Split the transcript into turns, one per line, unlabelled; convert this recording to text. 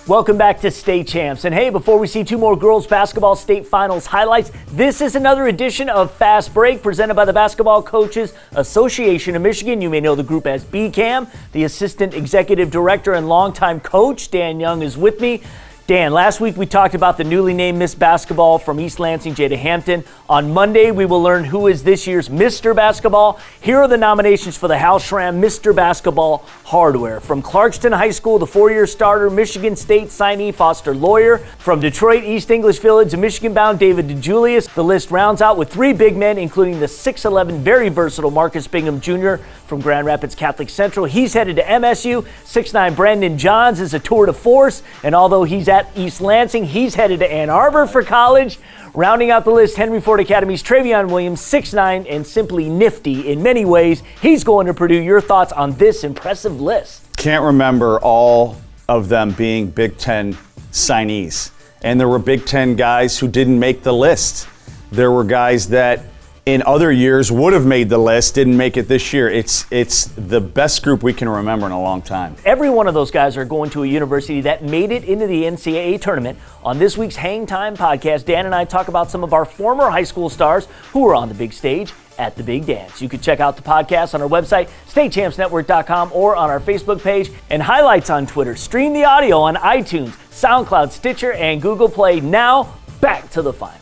Welcome back to State Champs. And hey, before we see two more girls basketball state finals highlights, this is another edition of Fast Break presented by the Basketball Coaches Association of Michigan. You may know the group as BCAM. The Assistant Executive Director and longtime coach, Dan Young, is with me. Dan, last week we talked about the newly named Miss Basketball from East Lansing, Jada Hampton. On Monday, we will learn who is this year's Mr. Basketball. Here are the nominations for the Hal Schramm Mr. Basketball Hardware. From Clarkston High School, the four-year starter, Michigan State signee Foster Lawyer. From Detroit East English Village, Michigan-bound David DeJulius. The list rounds out with three big men, including the 6'11", very versatile Marcus Bingham Jr. from Grand Rapids Catholic Central. He's headed to MSU. 6'9" Brandon Johns is a tour de force, and although he's at East Lansing, he's headed to Ann Arbor for college. Rounding out the list, Henry Ford Academy's Travion Williams, 6'9", and simply nifty in many ways. He's going to Purdue. Your thoughts on this impressive list?
Can't remember all of them being Big Ten signees. And there were Big Ten guys who didn't make the list. There were guys that in other years would have made the list, didn't make it this year. It's the best group we can remember in a long time.
Every one of those guys are going to a university that made it into the NCAA tournament. On this week's Hang Time podcast, Dan and I talk about some of our former high school stars who were on the big stage at the big dance. You can check out the podcast on our website, statechampsnetwork.com, or on our Facebook page, and highlights on Twitter. Stream the audio on iTunes, SoundCloud, Stitcher, and Google Play. Now, back to the final.